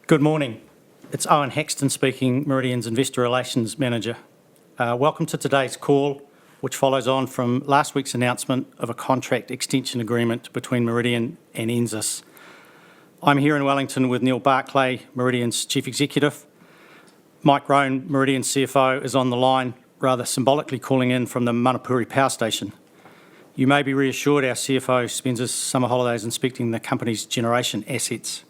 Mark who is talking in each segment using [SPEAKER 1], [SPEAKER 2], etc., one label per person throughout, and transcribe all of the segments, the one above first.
[SPEAKER 1] Good morning. It's Owen Hexton speaking, Meridian's Investor Relations Manager. Welcome to today's call, which follows on from last week's announcement of a contract extension agreement between Meridian and NZAS. I'm here in Wellington with Neil Barclay, Meridian's Chief Executive. Mike Roan, Meridian's CFO, is on the line, rather symbolically calling in from the Manapuri Power Station. You may be reassured our CFO spends his summer holidays inspecting the company's generation assets.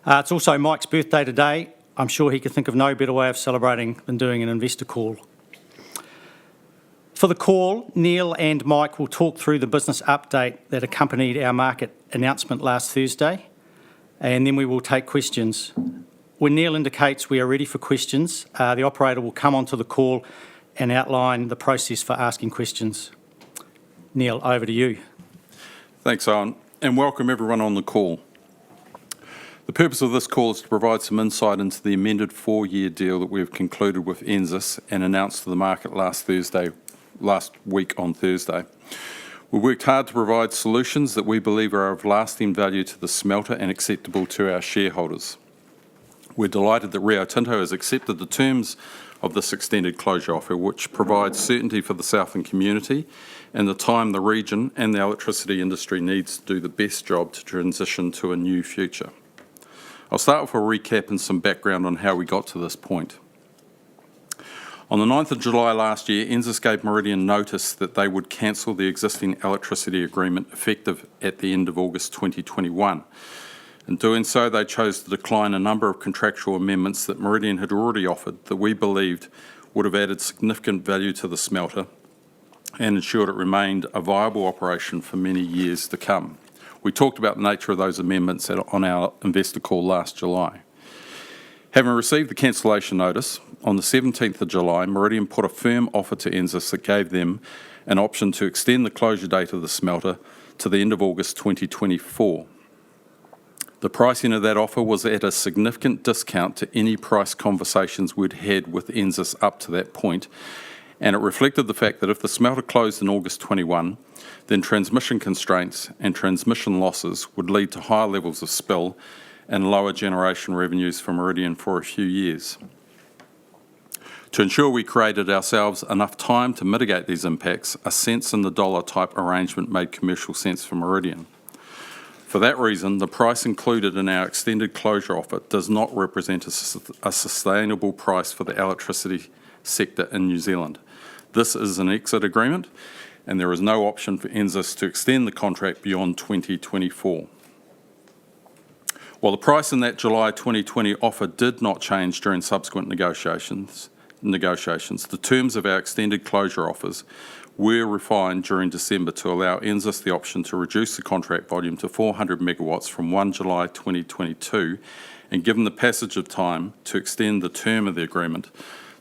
[SPEAKER 1] It's also Mike's birthday today. I'm sure he could think of no better way of celebrating than doing an investor call. For the call, Neil and Mike will talk through the business update that accompanied our market announcement last Thursday, and then we will take questions. When Neil indicates we are ready for questions, the operator will come onto the call and outline the process for asking questions. Neil, over to you.
[SPEAKER 2] Thanks, Owen, and welcome everyone on the call. The purpose of this call is to provide some insight into the amended 4-year deal that we have concluded with NZAS and announced to the market last week on Thursday. We worked hard to provide solutions that we believe are of lasting value to the smelter and acceptable to our shareholders. We're delighted that Rio Tinto has accepted the terms of this extended closure offer, which provides certainty for the Southern community and the time the region and the electricity industry needs to do the best job to transition to a new future. I'll start with a recap and some background on how we got to this point. On the 9th of July last year, NZAS gave Meridian notice that they would cancel the existing electricity agreement effective at the end of August 2021. In doing so, they chose to decline a number of contractual amendments that Meridian had already offered that we believed would have added significant value to the smelter and ensured it remained a viable operation for many years to come. We talked about the nature of those amendments on our investor call last July. Having received the cancellation notice, on the 17th of July, Meridian put a firm offer to NZAS that gave them an option to extend the closure date of the smelter to the end of August 2024. The pricing of that offer was at a significant discount to any price conversations we'd had with NZAS up to that point, and it reflected the fact that if the smelter closed in August 21, then transmission constraints and transmission losses would lead to higher levels of spill and lower generation revenues for Meridian for a few years. To ensure we created ourselves enough time to mitigate these impacts, a cents in the dollar type arrangement made commercial sense for Meridian. For that reason, the price included in our extended closure offer does not represent a sustainable price for the electricity sector in New Zealand. This is an exit agreement, and there is no option for NZAS to extend the contract beyond 2024. While the price in that July 2020 offer did not change during subsequent negotiations, the terms of our extended closure offers were refined during December to allow NZAS the option to reduce the contract volume to 400 megawatts from 1 July 2022, and given the passage of time, to extend the term of the agreement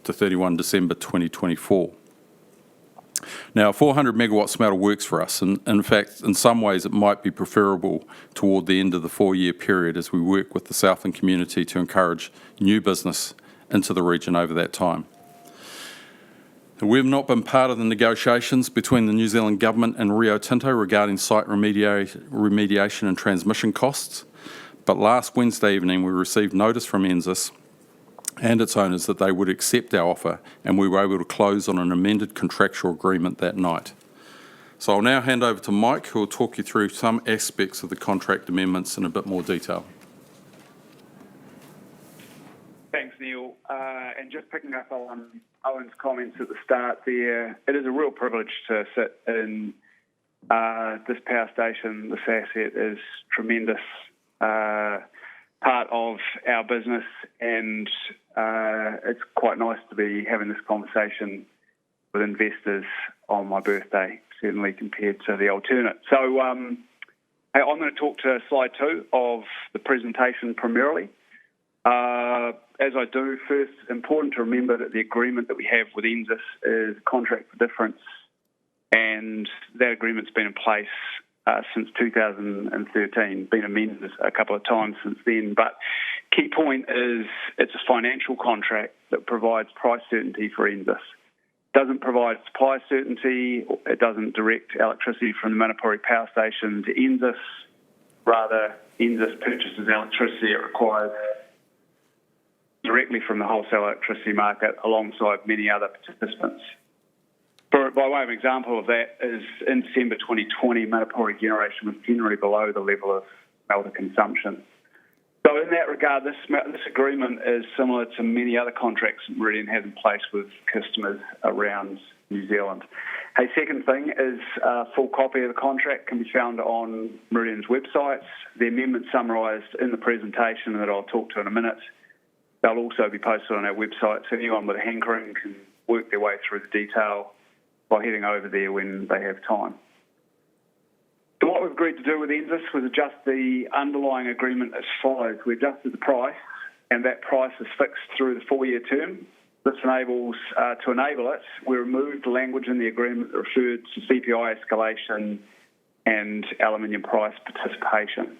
[SPEAKER 2] to 31 December 2024. Now, a 400 megawatt smelter works for us, and in fact, in some ways it might be preferable toward the end of the 4-year period as we work with the Southern community to encourage new business into the region over that time. We've not been part of the negotiations between the New Zealand Government and Rio Tinto regarding site remediation and transmission costs, but last Wednesday evening we received notice from NZAS and its owners that they would accept our offer, and we were able to close on an amended contractual agreement that night. So I'll now hand over to Mike, who will talk you through some aspects of the contract amendments in a bit more detail.
[SPEAKER 3] Thanks, Neil. And just picking up on Owen's comments at the start there, it is a real privilege to sit in this power station. This asset is tremendous part of our business, and it's quite nice to be having this conversation with investors on my birthday, certainly compared to the alternate. So I'm going to talk to slide 2 of the presentation primarily. As I do, first, important to remember that the agreement that we have with NZAS is contract for difference, and that agreement's been in place since 2013, been amended a couple of times since then. But key point is it's a financial contract that provides price certainty for NZAS. Doesn't provide supply certainty, it doesn't direct electricity from the Manapuri Power Station to NZAS. Rather, NZAS purchases electricity it requires directly from the wholesale electricity market alongside many other participants. By way of example of that is in December 2020, Matapori generation was generally below the level of smelter consumption. So in that regard, this agreement is similar to many other contracts that Meridian has in place with customers around New Zealand. A second thing is a full copy of the contract can be found on Meridian's websites. The amendments summarised in the presentation that I'll talk to in a minute. They'll also be posted on our website, so anyone with a hankering can work their way through the detail by heading over there when they have time. So what we've agreed to do with NZAS was adjust the underlying agreement as follows. We adjusted the price, and that price is fixed through the 4-year term. This enables, to enable it, we removed language in the agreement that referred to CPI escalation and aluminium price participation.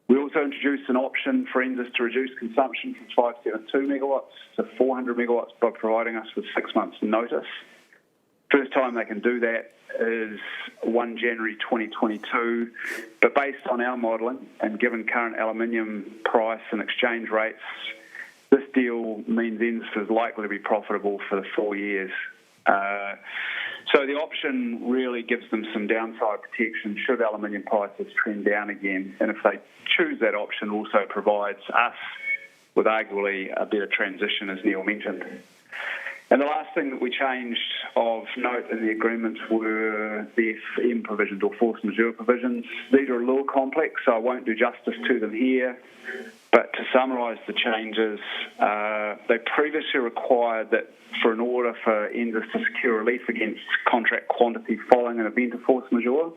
[SPEAKER 3] We also introduced an option for NZAS to reduce consumption from 572 megawatts to 400 megawatts by providing us with 6 months' notice. First time they can do that is 1 January 2022, but based on our modelling and given current aluminium price and exchange rates, this deal means NZAS is likely to be profitable for the 4 years. So the option really gives them some downside protection should aluminium prices trend down again, and if they choose that option, also provides us with arguably a better transition, as Neil mentioned. And the last thing that we changed of note in the agreement were the FM provisions, or force majeure provisions. These are a little complex, so I won't do justice to them here. But to summarise the changes, they previously required that for an order for NZAS to secure relief against contract quantity following an event of force majeure,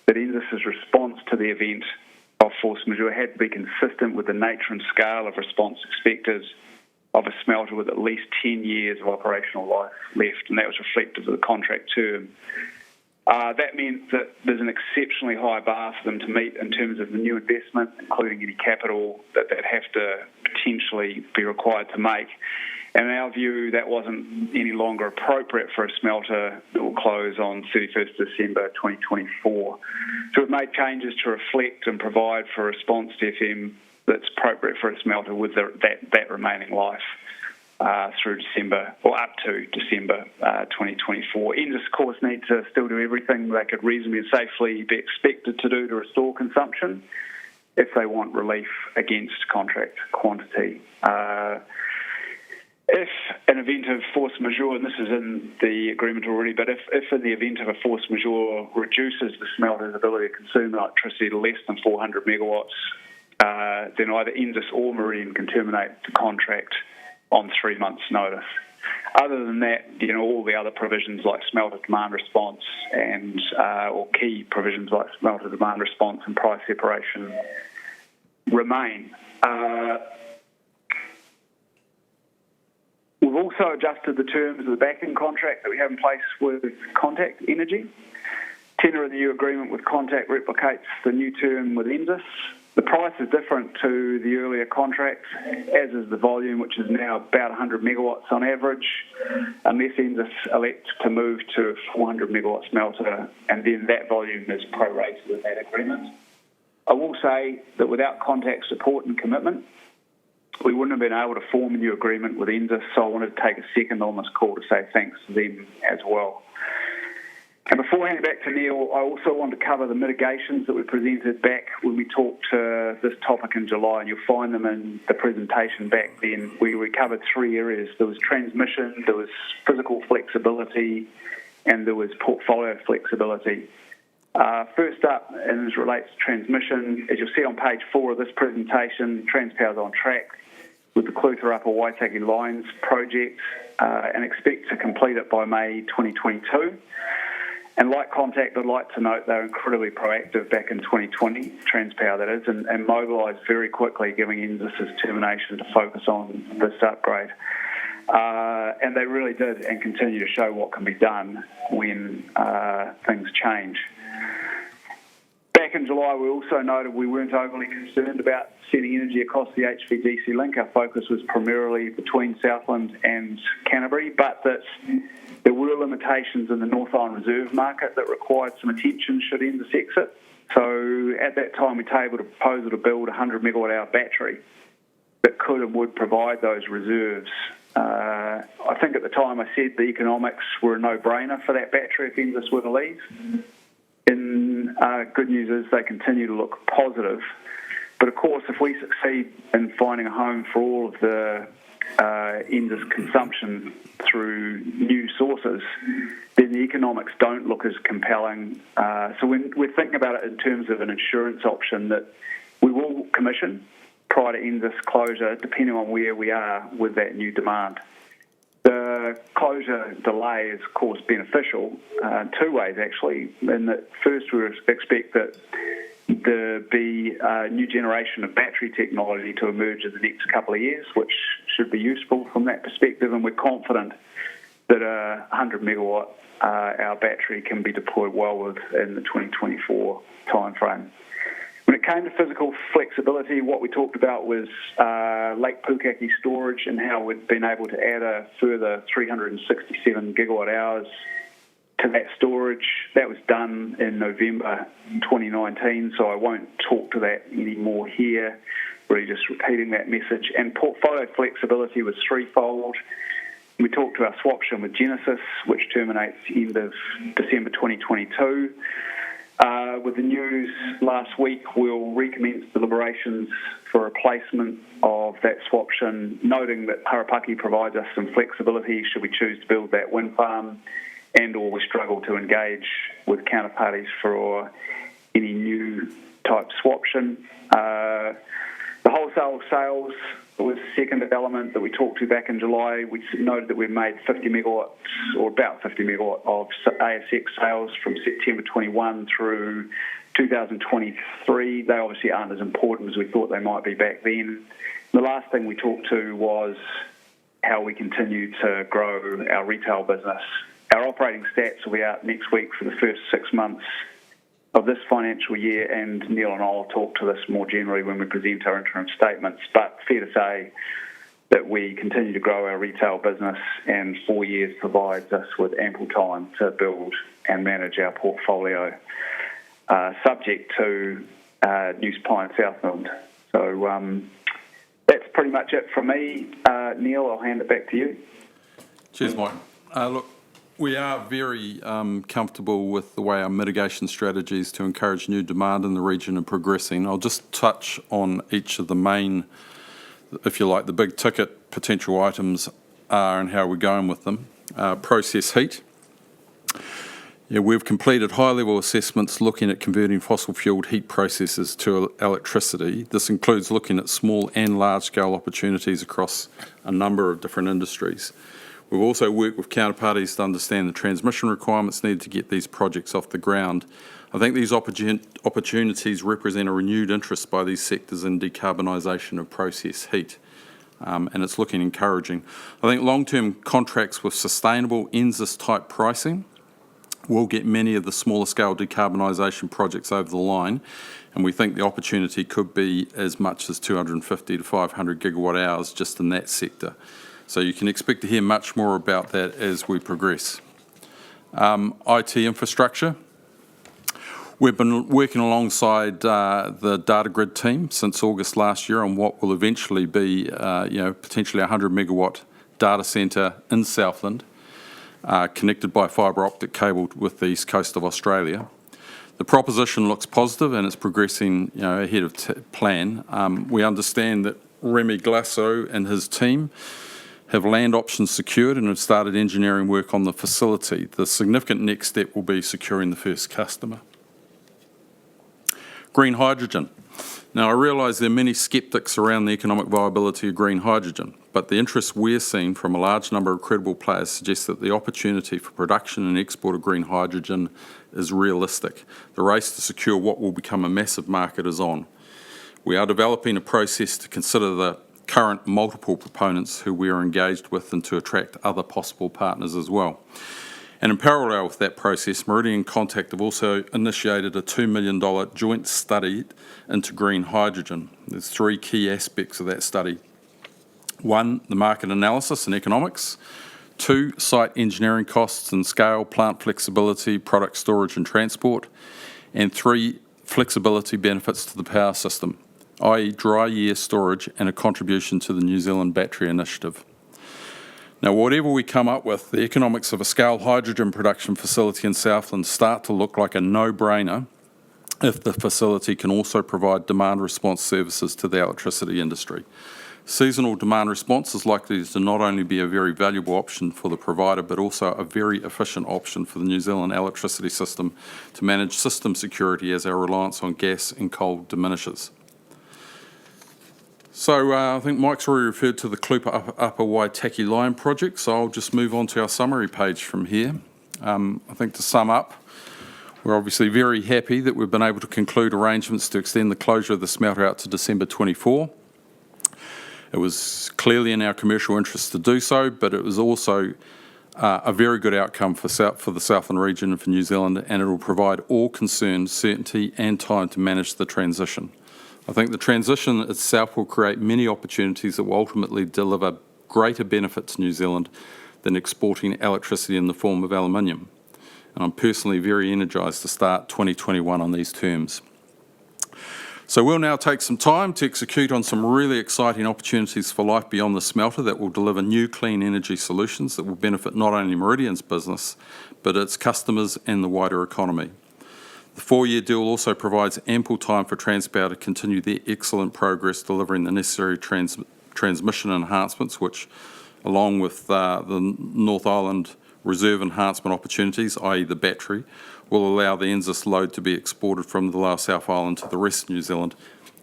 [SPEAKER 3] that NZAS's response to the event of force majeure had to be consistent with the nature and scale of response expected of a smelter with at least 10 years of operational life left, and that was reflective of the contract term. That meant that there's an exceptionally high bar for them to meet in terms of the new investment, including any capital that they'd have to potentially be required to make. And in our view, that wasn't any longer appropriate for a smelter that will close on 31st December 2024. So we've made changes to reflect and provide for a response to FM that's appropriate for a smelter with that remaining life through December, or up to December 2024. NZAS, of course, need to still do everything they could reasonably and safely be expected to do to restore consumption if they want relief against contract quantity. If an event of force majeure, and this is in the agreement already, but if in the event of a force majeure reduces the smelter's ability to consume electricity to less than 400 megawatts, then either NZAS or Meridian can terminate the contract on 3 months' notice. Other than that, all the other provisions like smelter demand response and or key provisions like smelter demand response and price separation remain. We've also adjusted the terms of the backing contract that we have in place with Contact Energy. Tenor of the new agreement with Contact replicates the new term with NZAS. The price is different to the earlier contract, as is the volume, which is now about 100 megawatts on average, unless NZAS elects to move to a 400 megawatt smelter, and then that volume is prorated with that agreement. I will say that without Contact support and commitment, we wouldn't have been able to form a new agreement with NZAS, so I wanted to take a second on this call to say thanks to them as well. And before handing back to Neil, I also want to cover the mitigations that we presented back when we talked to this topic in July, and you'll find them in the presentation back then. We covered 3 areas. There was transmission, there was physical flexibility, and there was portfolio flexibility. First up, and as it relates to transmission, as you'll see on page 4 of this presentation, Transpower's on track with the Clutha Upper Waitaki Lines project and expect to complete it by May 2022. And like Contact, I'd like to note they're incredibly proactive back in 2020, Transpower that is, and mobilised very quickly, giving NZAS's determination to focus on this upgrade. And they really did and continue to show what can be done when things change. Back in July, we also noted we weren't overly concerned about sending energy across the HVDC link. Our focus was primarily between Southland and Canterbury, but that there were limitations in the North Island Reserve market that required some attention should NZAS exit. So at that time, we tabled a proposal to build a 100 megawatt hour battery that could and would provide those reserves. I think at the time I said the economics were a no-brainer for that battery if NZAS were to leave. Good news is they continue to look positive. But of course, if we succeed in finding a home for all of the NZAS consumption through new sources, then the economics don't look as compelling. So we're thinking about it in terms of an insurance option that we will commission prior to NZAS closure, depending on where we are with that new demand. The closure delay is, of course, beneficial in two ways, actually. In that, first, we expect that there be a new generation of battery technology to emerge in the next couple of years, which should be useful from that perspective, and we're confident that a 100 megawatt hour battery can be deployed well within the 2024 timeframe. When it came to physical flexibility, what we talked about was Lake Pukaki storage and how we'd been able to add a further 367 gigawatt hours to that storage. That was done in November 2019, so I won't talk to that anymore here, really just repeating that message. And portfolio flexibility was threefold. We talked to our swaption with Genesis, which terminates the end of December 2022. With the news last week, we'll recommence deliberations for replacement of that swaption, noting that Harapaki provides us some flexibility should we choose to build that wind farm and or we struggle to engage with counterparties for any new type swaption. The wholesale sales was the second element that we talked to back in July. We noted that we've made 50 megawatts, or about 50 megawatt of ASX sales from September 21 through 2023. They obviously aren't as important as we thought they might be back then. The last thing we talked to was how we continue to grow our retail business. Our operating stats will be out next week for the first 6 months of this financial year, and Neil and I will talk to this more generally when we present our interim statements. But fair to say that we continue to grow our retail business, and 4 years provides us with ample time to build and manage our portfolio, subject to New Supply and Southland. So that's pretty much it from me. Neil, I'll hand it back to you.
[SPEAKER 2] Cheers, Mike. Look, we are very comfortable with the way our mitigation strategies to encourage new demand in the region are progressing. I'll just touch on each of the main, if you like, the big ticket potential items are and how we're going with them. Process heat. Yeah, we've completed high-level assessments looking at converting fossil-fuelled heat processes to electricity. This includes looking at small and large-scale opportunities across a number of different industries. We've also worked with counterparties to understand the transmission requirements needed to get these projects off the ground. I think these opportunities represent a renewed interest by these sectors in decarbonisation of process heat, and it's looking encouraging. I think long-term contracts with sustainable NZAS-type pricing will get many of the smaller-scale decarbonisation projects over the line, and we think the opportunity could be as much as 250 to 500 gigawatt hours just in that sector. So you can expect to hear much more about that as we progress. IT infrastructure. We've been working alongside the data grid team since August last year on what will eventually be, potentially a 100 megawatt data centre in Southland, connected by fibre optic cable with the east coast of Australia. The proposition looks positive and it's progressing, ahead of plan. We understand that Remy Glasso and his team have land options secured and have started engineering work on the facility. The significant next step will be securing the first customer. Green hydrogen. Now, I realise there are many sceptics around the economic viability of green hydrogen, but the interest we're seeing from a large number of credible players suggests that the opportunity for production and export of green hydrogen is realistic. The race to secure what will become a massive market is on. We are developing a process to consider the current multiple proponents who we are engaged with and to attract other possible partners as well. And in parallel with that process, Meridian Contact have also initiated a $2 million joint study into green hydrogen. There's three key aspects of that study. 1, the market analysis and economics. 2, site engineering costs and scale, plant flexibility, product storage and transport. And 3, flexibility benefits to the power system. i.e. dry year storage and a contribution to the New Zealand Battery Initiative. Now, whatever we come up with, the economics of a scale hydrogen production facility in Southland start to look like a no-brainer if the facility can also provide demand response services to the electricity industry. Seasonal demand response is likely to not only be a very valuable option for the provider, but also a very efficient option for the New Zealand electricity system to manage system security as our reliance on gas and coal diminishes. So I think Mike's already referred to the Klupa Upper Waitaki Line project, so I'll just move on to our summary page from here. I think to sum up, we're obviously very happy that we've been able to conclude arrangements to extend the closure of the smelter out to December 24. It was clearly in our commercial interest to do so, but it was also a very good outcome for the Southland region and for New Zealand, and it will provide all concerned certainty and time to manage the transition. I think the transition itself will create many opportunities that will ultimately deliver greater benefit to New Zealand than exporting electricity in the form of aluminium. And I'm personally very energised to start 2021 on these terms. So we'll now take some time to execute on some really exciting opportunities for life beyond the smelter that will deliver new clean energy solutions that will benefit not only Meridian's business, but its customers and the wider economy. The 4-year deal also provides ample time for Transpower to continue their excellent progress delivering the necessary transmission enhancements, which, along with the North Island reserve enhancement opportunities, i.e. the battery, will allow the NZAS load to be exported from the Lower South Island to the rest of New Zealand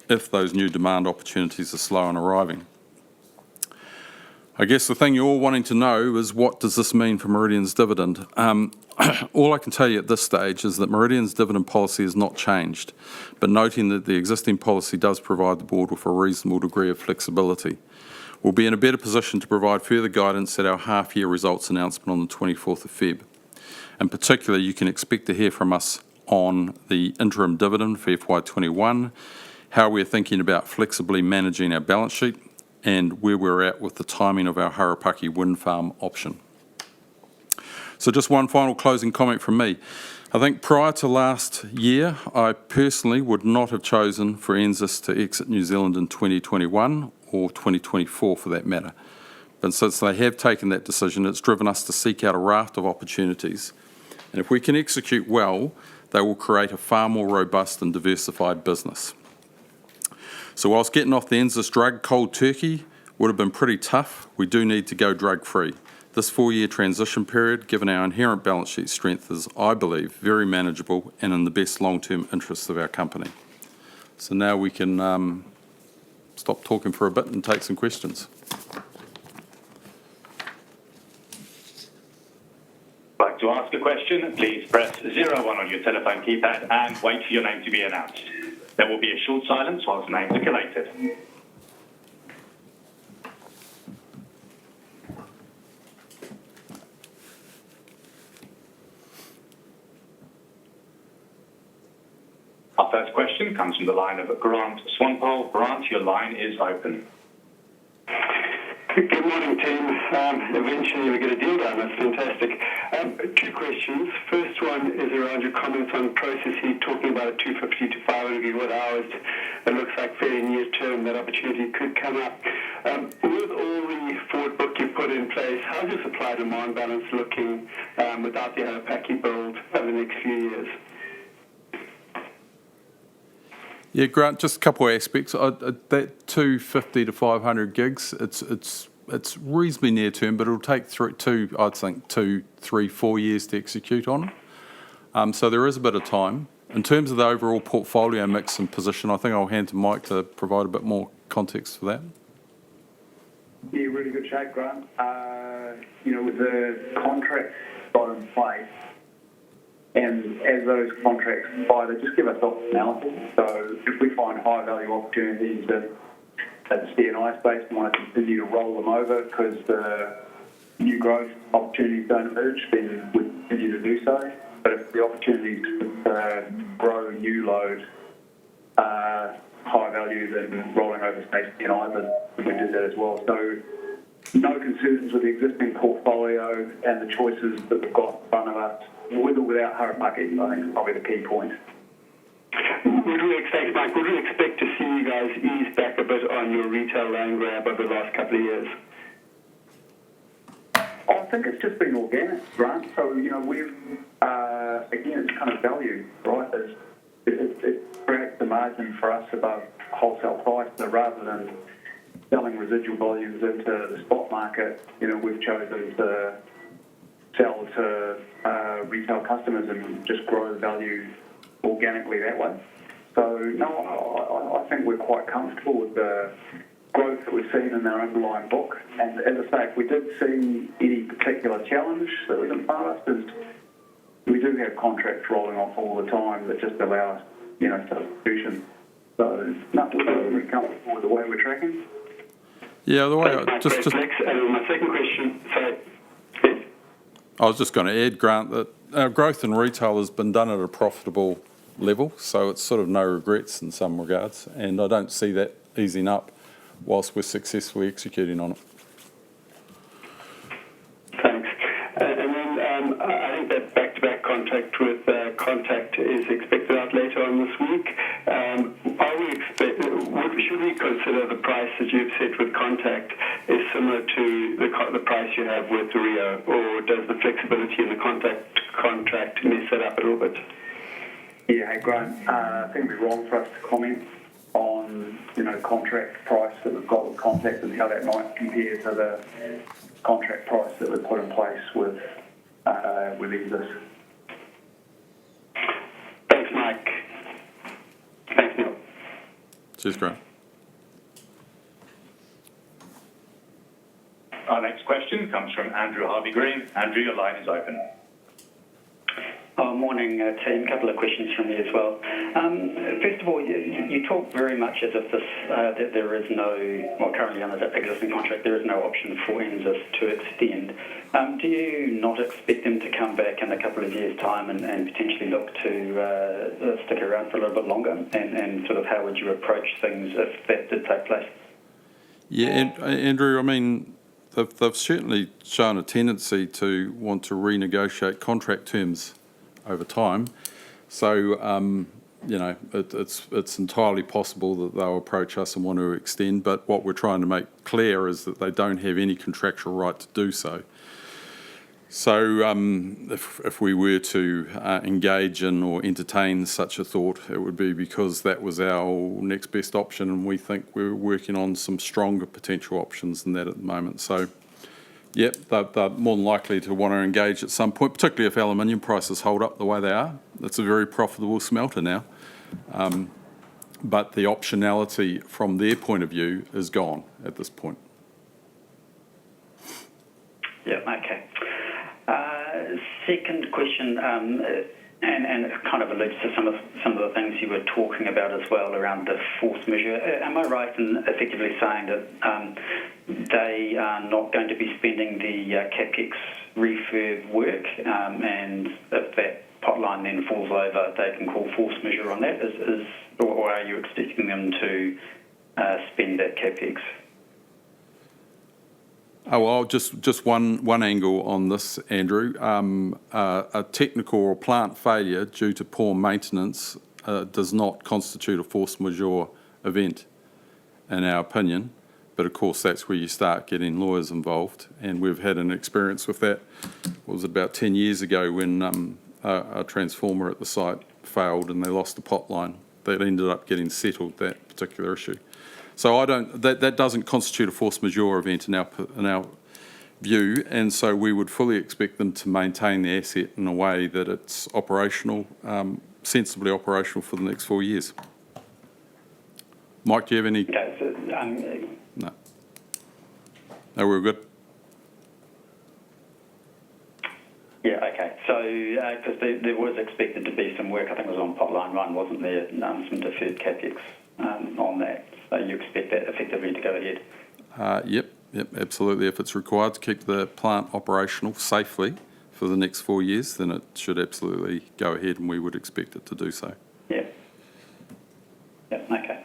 [SPEAKER 2] if those new demand opportunities are slow in arriving. I guess the thing you're all wanting to know is, what does this mean for Meridian's dividend? All I can tell you at this stage is that Meridian's dividend policy has not changed, but noting that the existing policy does provide the board with a reasonable degree of flexibility. We'll be in a better position to provide further guidance at our half-year results announcement on the 24th of Feb. In particular, you can expect to hear from us on the interim dividend for FY21, how we're thinking about flexibly managing our balance sheet, and where we're at with the timing of our Harapaki wind farm option. So just one final closing comment from me. I think prior to last year, I personally would not have chosen for NZAS to exit New Zealand in 2021 or 2024 for that matter. But since they have taken that decision, it's driven us to seek out a raft of opportunities. And if we can execute well, they will create a far more robust and diversified business. So whilst getting off the NZAS drug cold turkey would have been pretty tough, we do need to go drug-free. This 4-year transition period, given our inherent balance sheet strength, is, I believe, very manageable and in the best long-term interests of our company. So now we can stop talking for a bit and take some questions.
[SPEAKER 4] Like to ask a question, please press 01 on your telephone keypad and wait for your name to be announced. There will be a short silence whilst names are collated. Our first question comes from the line of Grant Swampole. Grant, your line is open.
[SPEAKER 5] Good morning, team. Eventually we get a deal done. That's fantastic. 2 questions. First one is around your comments on process heat, talking about a 250 to 500 gigawatt hours. It looks like fairly near term that opportunity could come up. With all the forward book you put in place, how's your supply-demand balance looking without the Harapaki build over the next few years?
[SPEAKER 2] Yeah, Grant, just a couple of aspects. That 250 to 500 gigs, it's reasonably near term, but it'll take 2, 3, 4 years to execute on it. So there is a bit of time. In terms of the overall portfolio mix and position, I think I'll hand to Mike to provide a bit more context for that.
[SPEAKER 3] Yeah, really good shape, Grant. With the contracts got in place, and as those contracts expire, they just give us optionality. So if we find high value opportunities at the C&I space, we want to continue to roll them over because the new growth opportunities don't emerge, then we continue to do so. But if the opportunities to grow new load are high value, then rolling over space C&I, then we do that as well. So no concerns with the existing portfolio and the choices that we've got in front of us, with or without Harapaki, I think is probably the key point.
[SPEAKER 5] would we expect to see you guys ease back a bit on your retail land grab over the last couple of years?
[SPEAKER 3] I think it's just been organic, Grant. So, we've, again, it's kind of value, right? It creates the margin for us above wholesale price, so rather than selling residual volumes into the spot market, we've chosen to sell to retail customers and just grow the value organically that way. So, no, I think we're quite comfortable with the growth that we've seen in our underlying book. And as I say, if we did see any particular challenge that was in front of us, is we do have contracts rolling off all the time that just allow us, substitution. So, no, we're very comfortable with the way we're tracking.
[SPEAKER 2] Yeah, the way
[SPEAKER 5] And my second question,
[SPEAKER 2] I was just going to add, Grant, that our growth in retail has been done at a profitable level, so it's sort of no regrets in some regards, and I don't see that easing up whilst we're successfully executing on it.
[SPEAKER 5] Thanks. And then I think that back-to-back contract with Contact is expected out later on this week. Should we consider the price that you've set with Contact is similar to the price you have with Rio, or does the flexibility in the contract mess that up a little bit?
[SPEAKER 3] Yeah, hey, Grant, I think it'd be wrong for us to comment on, contract price that we've got with Contact and how that might compare to the contract price that we've put in place with Exodus.
[SPEAKER 5] Thanks, Mike. Thanks, Neil.
[SPEAKER 2] Cheers, Grant.
[SPEAKER 4] Our next question comes from Andrew Harvey-Green. Andrew, your line is open.
[SPEAKER 6] Morning, team. A couple of questions from me as well. First of all, you talk very much as if that there is currently under the existing contract, there is no option for NZAS to extend. Do you not expect them to come back in a couple of years' time and potentially look to stick around for a little bit longer? And sort of how would you approach things if that did take place?
[SPEAKER 2] Yeah, Andrew, I mean, they've certainly shown a tendency to want to renegotiate contract terms over time. So, it's entirely possible that they'll approach us and want to extend, but what we're trying to make clear is that they don't have any contractual right to do so. So, if we were to engage in or entertain such a thought, it would be because that was our next best option, and we think we're working on some stronger potential options than that at the moment. So, yep, they're more than likely to want to engage at some point, particularly if aluminium prices hold up the way they are. It's a very profitable smelter now. But the optionality from their point of view is gone at this point.
[SPEAKER 6] Yeah, okay. Second question, and it kind of alludes to some of the things you were talking about as well around the force majeure. Am I right in effectively saying that they are not going to be spending the CapEx refurb work, and if that potline then falls over, they can call force majeure on that? Or are you expecting them to spend that CapEx?
[SPEAKER 2] Oh, well, just one angle on this, Andrew. A technical or plant failure due to poor maintenance does not constitute a force majeure event, in our opinion. But of course, that's where you start getting lawyers involved, and we've had an experience with that. What was it, about 10 years ago when a transformer at the site failed and they lost the pot line. That ended up getting settled, that particular issue. So that doesn't constitute a force majeure event in our view, and so we would fully expect them to maintain the asset in a way that it's operational, sensibly operational for the next 4 years. Mike, do you have any?
[SPEAKER 6] Okay, so,
[SPEAKER 2] No, we're good.
[SPEAKER 6] Yeah, okay. So, because there was expected to be some work, I think it was on Potline 1, wasn't there? Some deferred CapEx on that. So you expect that effectively to go ahead?
[SPEAKER 2] Yep, absolutely. If it's required to keep the plant operational safely for the next 4 years, then it should absolutely go ahead, and we would expect it to do so.
[SPEAKER 6] Yeah. Yeah, okay.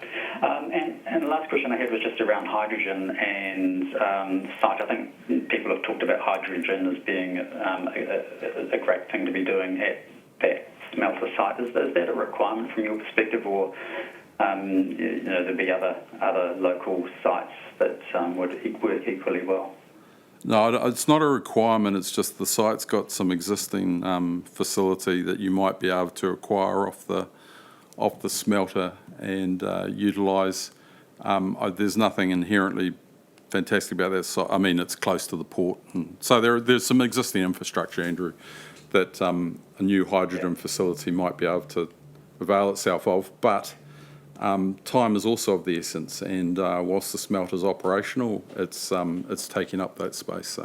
[SPEAKER 6] And the last question I had was just around hydrogen and site. I think people have talked about hydrogen as being a great thing to be doing at that smelter site. Is that a requirement from your perspective, or there'd be other local sites that would work equally well?
[SPEAKER 2] No, it's not a requirement. It's just the site's got some existing facility that you might be able to acquire off the smelter and utilise. There's nothing inherently fantastic about that site. I mean, it's close to the port, and so there's some existing infrastructure, Andrew, that a new hydrogen facility might be able to avail itself of. But time is also of the essence, and whilst the smelter's operational, it's taking up that space.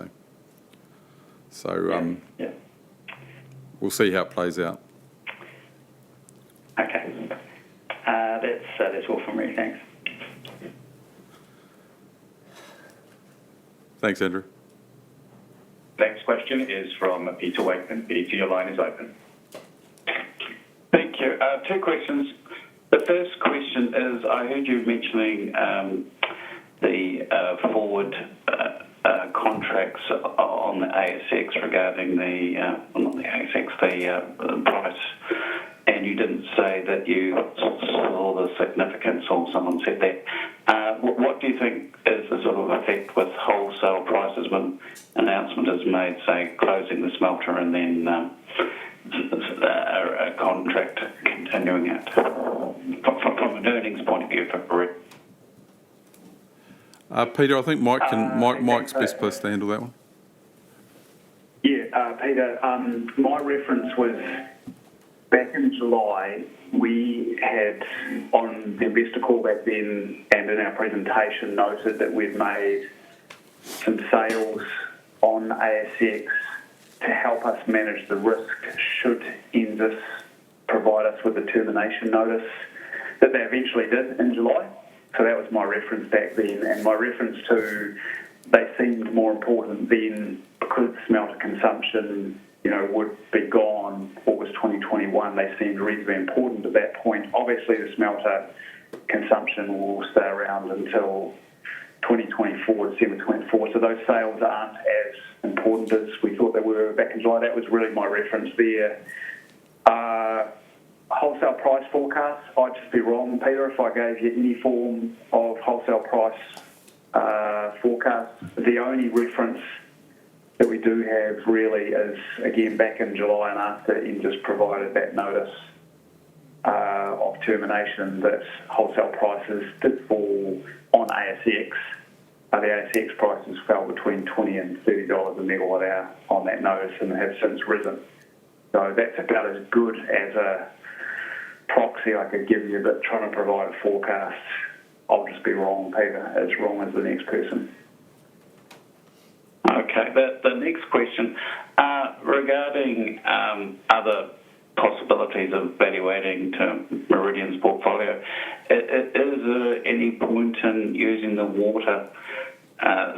[SPEAKER 2] So we'll see how it plays out.
[SPEAKER 6] Okay, that's all from me. Thanks.
[SPEAKER 2] Thanks, Andrew.
[SPEAKER 4] Next question is from Peter Wakeman. Peter, your line is open.
[SPEAKER 7] Thank you. Two questions. The first question is, I heard you mentioning the forward contracts on the ASX regarding the price, and you didn't say that you saw the significance, or someone said that. What do you think is the sort of effect with wholesale prices when announcement is made, say, closing the smelter and then a contract continuing it from an earnings point of view for Meridian?
[SPEAKER 2] Peter, I think Mike's best placed to handle that one.
[SPEAKER 3] Yeah, Peter, my reference was back in July. We had, on the investor call back then and in our presentation, noted that we'd made some sales on ASX to help us manage the risk should NZAS provide us with a termination notice that they eventually did in July. So that was my reference back then, and my reference to they seemed more important then because smelter consumption, would be gone August 2021. They seemed reasonably important at that point. Obviously, the smelter consumption will stay around until 2024, December 24. So those sales aren't as important as we thought they were back in July. That was really my reference there. Wholesale price forecasts, I'd just be wrong, Peter, if I gave you any form of wholesale price forecast. The only reference that we do have really is, again, back in July and after NZAS provided that notice of termination, that wholesale prices did fall on ASX. The ASX prices fell between $20 and $30 a megawatt hour on that notice and have since risen. So that's about as good as a proxy I could give you, but trying to provide a forecast, I'll just be wrong, Peter, as wrong as the next person.
[SPEAKER 7] Okay, the next question, regarding other possibilities of evaluating to Meridian's portfolio, is there any point in using the water,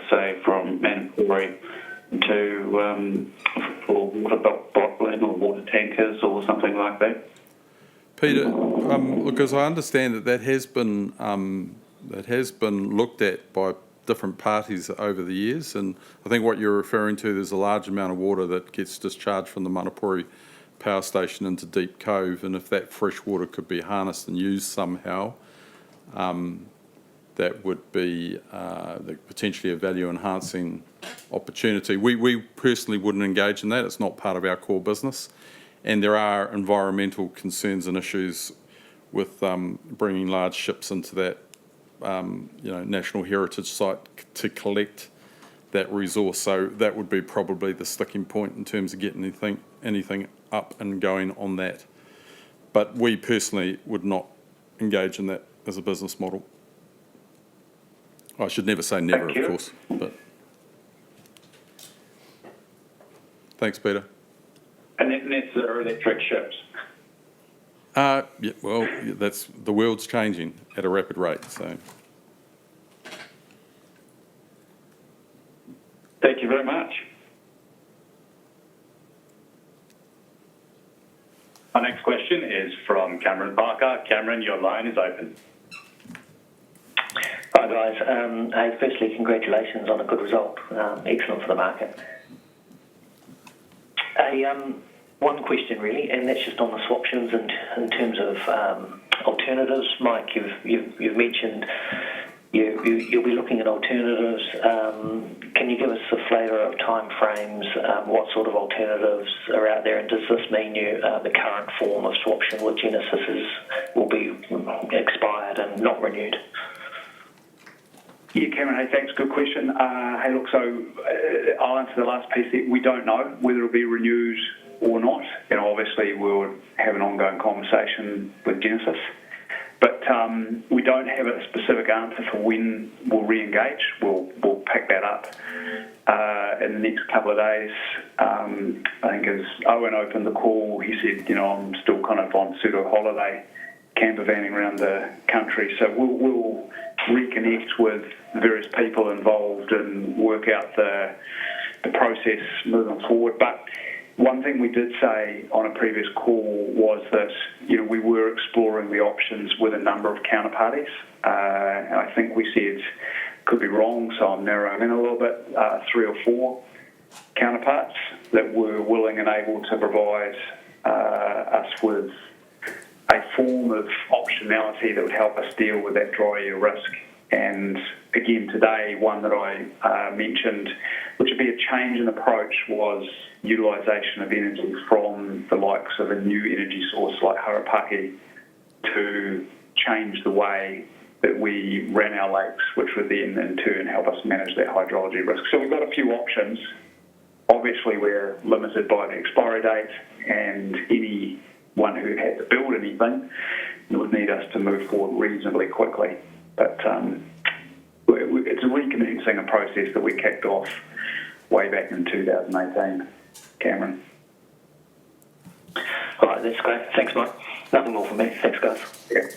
[SPEAKER 7] say from Manapuri, for water bottling or water tankers or something like that?
[SPEAKER 2] Peter, look, as I understand that has been looked at by different parties over the years, and I think what you're referring to, there's a large amount of water that gets discharged from the Manapuri power station into Deep Cove, and if that fresh water could be harnessed and used somehow, that would be potentially a value-enhancing opportunity. We personally wouldn't engage in that. It's not part of our core business, and there are environmental concerns and issues with bringing large ships into that national heritage site to collect that resource. So that would be probably the sticking point in terms of getting anything up and going on that. But we personally would not engage in that as a business model. I should never say never, of course. But thanks, Peter.
[SPEAKER 4] And that's the electric ships.
[SPEAKER 2] Yeah, well, that's the world's changing at a rapid rate. So,
[SPEAKER 7] thank you very much.
[SPEAKER 4] Our next question is from Cameron Parker. Cameron, your line is open.
[SPEAKER 8] Hi guys. Hey, firstly, congratulations on a good result. Excellent for the market. one question really, and that's just on the swaptions and in terms of alternatives. Mike, you've mentioned you'll be looking at alternatives. Can you give us a flavour of time frames? What sort of alternatives are out there, and does this mean the current form of swaption with Genesis will be expired and not renewed?
[SPEAKER 3] Yeah, Cameron, hey, thanks. Good question. Hey, look, so I'll answer the last piece there. We don't know whether it'll be renewed or not. You know, obviously we'll have an ongoing conversation with Genesis, but we don't have a specific answer for when we'll re-engage. We'll pick that up in the next couple of days. I think as Owen opened the call, he said, you know, I'm still kind of on pseudo holiday, camper vanning around the country, so we'll reconnect with various people involved and work out the process moving forward. But one thing we did say on a previous call was that, you know, we were exploring the options with a number of counterparties. And I think we said, could be wrong, so I'm narrowing in a little bit, 3 or 4 counterparts that were willing and able to provide us with a form of optionality that would help us deal with that dry year risk. And again, today, one that I mentioned, which would be a change in approach, was utilisation of energy from the likes of a new energy source like Harapaki to change the way that we ran our lakes, which would then in turn help us manage that hydrology risk. So we've got a few options. Obviously, we're limited by the expiry date, and anyone who had to build anything would need us to move forward reasonably quickly. But it's recommencing a process that we kicked off way back in 2018, Cameron.
[SPEAKER 8] All right, that's great. Thanks, Mike. Nothing more from me. Thanks, guys.
[SPEAKER 3] Yeah.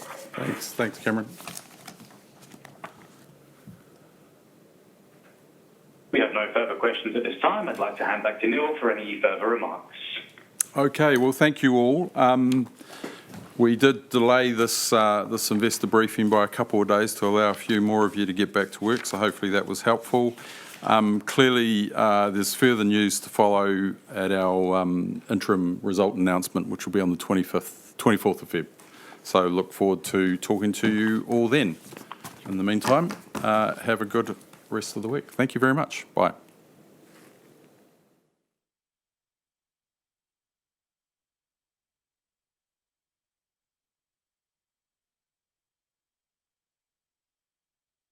[SPEAKER 2] Thanks, Cameron.
[SPEAKER 4] We have no further questions at this time. I'd like to hand back to Neil for any further remarks.
[SPEAKER 2] Okay, well, thank you all. We did delay this investor briefing by a couple of days to allow a few more of you to get back to work, so hopefully that was helpful. Clearly, there's further news to follow at our interim result announcement, which will be on the 24th of Feb. So look forward to talking to you all then. In the meantime, have a good rest of the week. Thank you very much. Bye.